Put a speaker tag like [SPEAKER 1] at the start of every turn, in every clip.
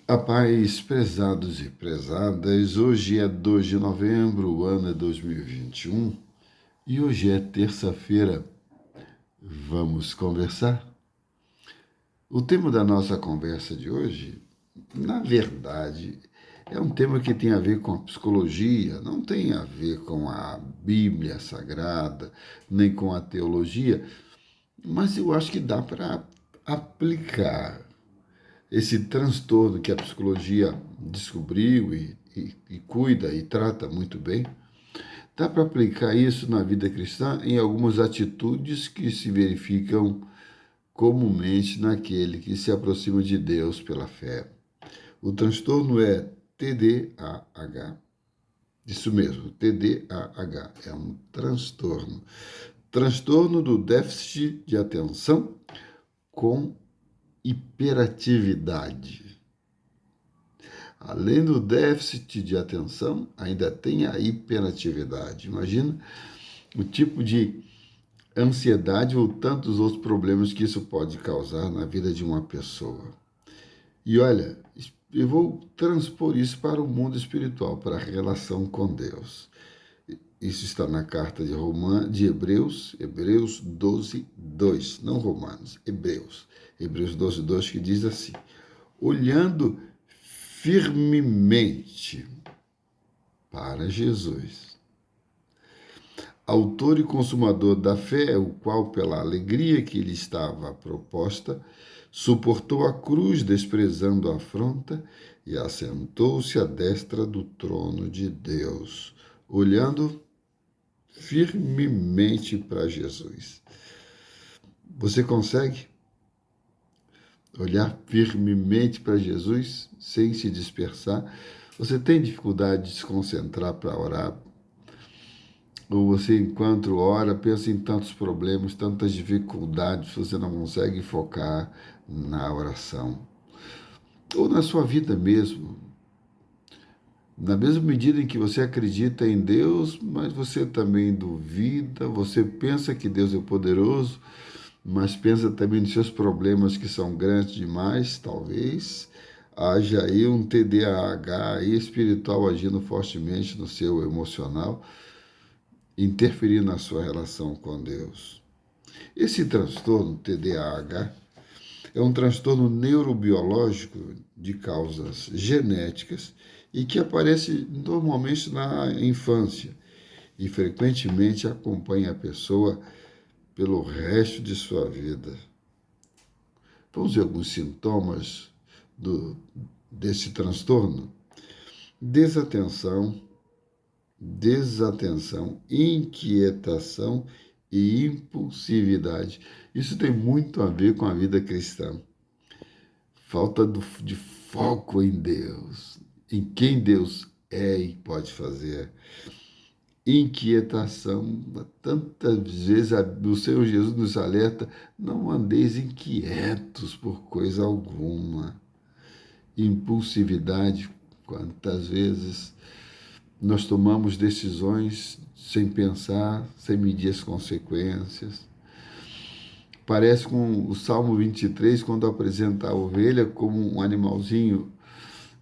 [SPEAKER 1] A paz, prezados e prezadas, hoje é 2 de novembro, o ano é 2021 e hoje é terça-feira. Vamos conversar? O tema da nossa conversa de hoje, na verdade, é um tema que tem a ver com a psicologia, não tem a ver com a Bíblia Sagrada, nem com a teologia, mas eu acho que dá para aplicar esse transtorno que a psicologia descobriu e cuida e trata muito bem, dá para aplicar isso na vida cristã em algumas atitudes que se verificam comumente naquele que se aproxima de Deus pela fé. O transtorno é TDAH. Isso mesmo, TDAH é um transtorno. Transtorno do déficit de atenção com hiperatividade. Além do déficit de atenção, ainda tem a hiperatividade. Imagina o tipo de ansiedade ou tantos outros problemas que isso pode causar na vida de uma pessoa. E olha, eu vou transpor isso para o mundo espiritual, para a relação com Deus. Isso está na carta de Hebreus 12, 2, não Romanos, Hebreus 12, 2, que diz assim: olhando firmemente para Jesus, autor e consumador da fé, o qual, pela alegria que lhe estava proposta, suportou a cruz, desprezando a afronta, e assentou-se à destra do trono de Deus, olhando firmemente para Jesus. Você consegue olhar firmemente para Jesus sem se dispersar? Você tem dificuldade de se concentrar para orar? Ou você, enquanto ora, pensa em tantos problemas, tantas dificuldades, você não consegue focar na oração? Ou na sua vida mesmo? Na mesma medida em que você acredita em Deus, mas você também duvida, você pensa que Deus é poderoso, mas pensa também nos seus problemas que são grandes demais, talvez haja aí um TDAH espiritual agindo fortemente no seu emocional, interferir na sua relação com Deus. Esse transtorno, TDAH, é um transtorno neurobiológico de causas genéticas e que aparece normalmente na infância e frequentemente acompanha a pessoa pelo resto de sua vida. Vamos ver alguns sintomas desse transtorno? Desatenção, inquietação e impulsividade. Isso tem muito a ver com a vida cristã. Falta de foco em Deus, em quem Deus é e pode fazer. Inquietação, tantas vezes o Senhor Jesus nos alerta: não andeis inquietos por coisa alguma. Impulsividade, quantas vezes nós tomamos decisões sem pensar, sem medir as consequências. Parece com o Salmo 23, quando apresenta a ovelha como um animalzinho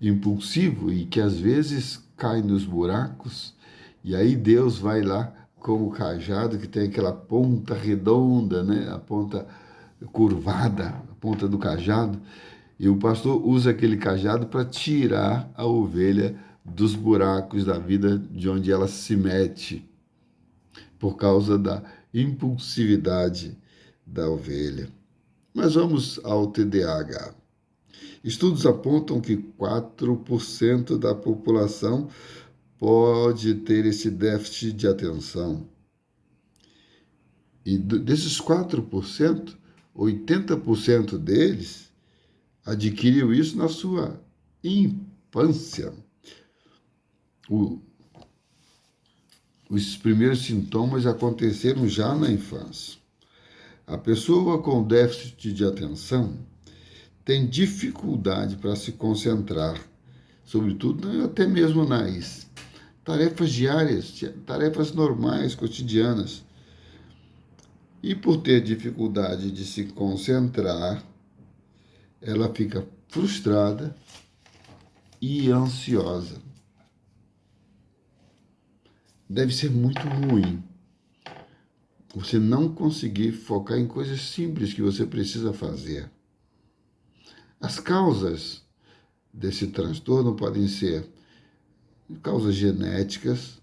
[SPEAKER 1] impulsivo e que às vezes cai nos buracos, e aí Deus vai lá com o cajado, que tem aquela ponta redonda, né? A ponta curvada, a ponta do cajado, e o pastor usa aquele cajado para tirar a ovelha dos buracos da vida de onde ela se mete, por causa da impulsividade da ovelha. Mas vamos ao TDAH. Estudos apontam que 4% da população pode ter esse déficit de atenção. E desses 4%, 80% deles adquiriu isso na sua infância. Os primeiros sintomas aconteceram já na infância. A pessoa com déficit de atenção tem dificuldade para se concentrar, sobretudo até mesmo nas tarefas diárias, tarefas normais, cotidianas. E por ter dificuldade de se concentrar, ela fica frustrada, e ansiosa. Deve ser muito ruim você não conseguir focar em coisas simples que você precisa fazer. As causas desse transtorno podem ser causas genéticas,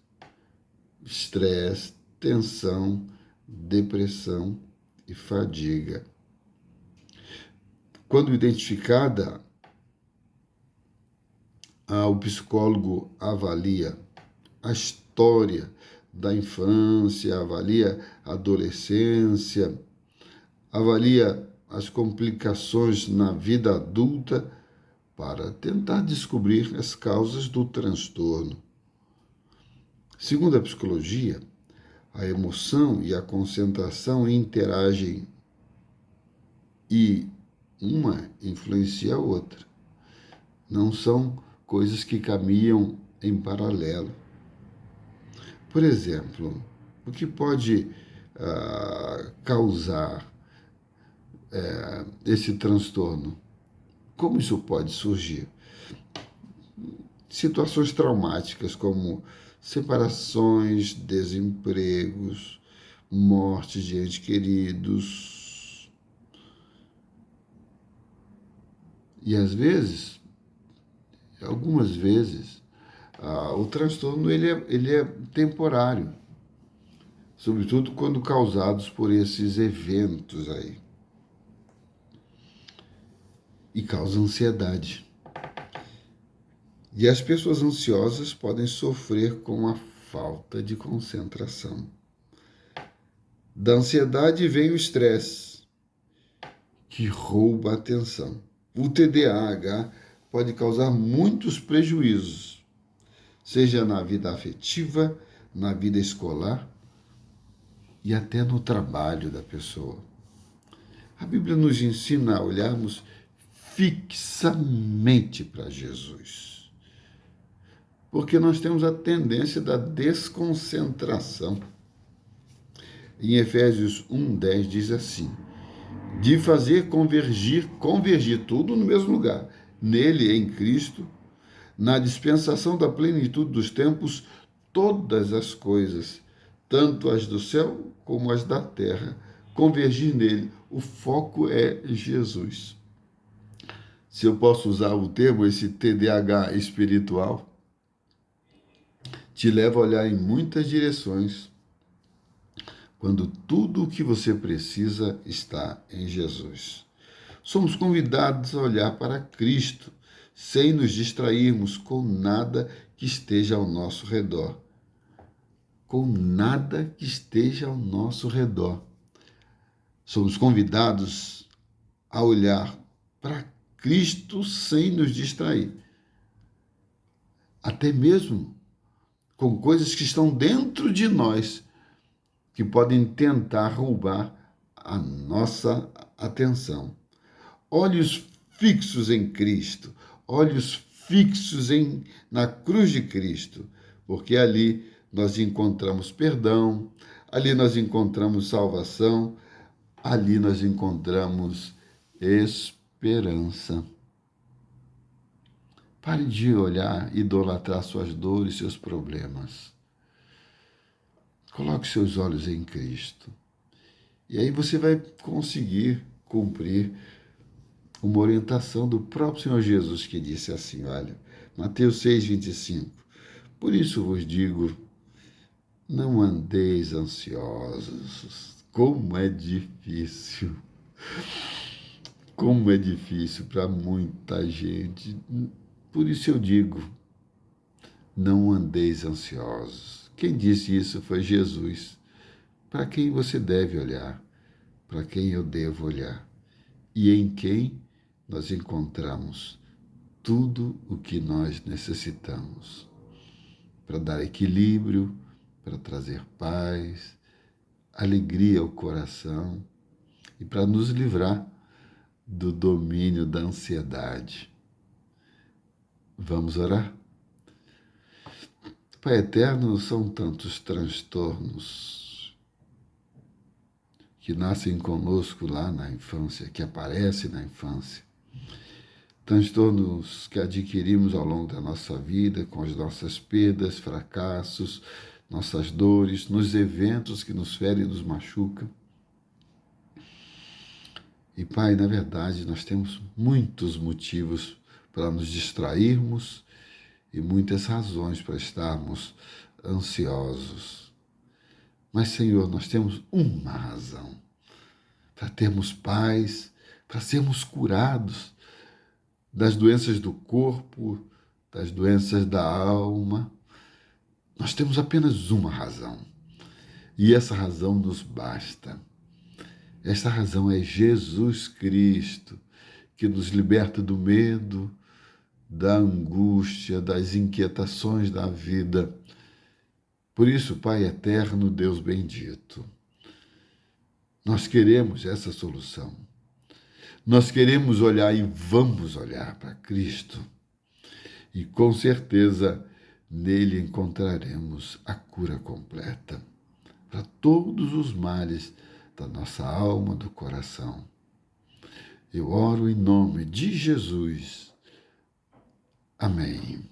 [SPEAKER 1] estresse, tensão, depressão e fadiga. Quando identificada, o psicólogo avalia a história da infância, avalia a adolescência, avalia as complicações na vida adulta para tentar descobrir as causas do transtorno. Segundo a psicologia, a emoção e a concentração interagem e uma influencia a outra. Não são coisas que caminham em paralelo. Por exemplo, o que pode causar esse transtorno? Como isso pode surgir? Situações traumáticas como separações, desempregos, mortes de entes queridos. E às vezes, algumas vezes, o transtorno ele é temporário, sobretudo quando causados por esses eventos aí. E causa ansiedade. E as pessoas ansiosas podem sofrer com a falta de concentração. Da ansiedade vem o estresse, que rouba a atenção. O TDAH pode causar muitos prejuízos, seja na vida afetiva, na vida escolar e até no trabalho da pessoa. A Bíblia nos ensina a olharmos fixamente para Jesus, porque nós temos a tendência da desconcentração. Em Efésios 1:10 diz assim: de fazer convergir tudo no mesmo lugar, nele, em Cristo, na dispensação da plenitude dos tempos, todas as coisas, tanto as do céu como as da terra, convergir nele. O foco é Jesus. Se eu posso usar o termo, esse TDAH espiritual, te leva a olhar em muitas direções, quando tudo o que você precisa está em Jesus. Somos convidados a olhar para Cristo, sem nos distrairmos com nada que esteja ao nosso redor. Com nada que esteja ao nosso redor. Somos convidados a olhar para Cristo sem nos distrair. Até mesmo com coisas que estão dentro de nós, que podem tentar roubar a nossa atenção. Olhos fixos em Cristo, olhos fixos na cruz de Cristo, porque ali nós encontramos perdão, ali nós encontramos salvação, ali nós encontramos esperança. Pare de olhar, idolatrar suas dores, seus problemas. Coloque seus olhos em Cristo. E aí você vai conseguir cumprir uma orientação do próprio Senhor Jesus, que disse assim, olha, Mateus 6:25. Por isso vos digo, não andeis ansiosos. Como é difícil. Como é difícil para muita gente. Por isso eu digo, não andeis ansiosos. Quem disse isso foi Jesus. Para quem você deve olhar, para quem eu devo olhar, e em quem nós encontramos tudo o que nós necessitamos para dar equilíbrio, para trazer paz, alegria ao coração e para nos livrar do domínio da ansiedade. Vamos orar? Pai eterno, são tantos transtornos que nascem conosco lá na infância, que aparecem na infância. transtornos que adquirimos ao longo da nossa vida, com as nossas perdas, fracassos, nossas dores, nos eventos que nos ferem e nos machucam. E, Pai, na verdade, nós temos muitos motivos para nos distrairmos e muitas razões para estarmos ansiosos. Mas, Senhor, nós temos uma razão para termos paz, para sermos curados das doenças do corpo, das doenças da alma. Nós temos apenas uma razão, e essa razão nos basta. Essa razão é Jesus Cristo, que nos liberta do medo, da angústia, das inquietações da vida. Por isso, Pai eterno, Deus bendito, nós queremos essa solução. Nós queremos olhar e vamos olhar para Cristo. E com certeza nele encontraremos a cura completa para todos os males da nossa alma, do coração. Eu oro em nome de Jesus. Amém.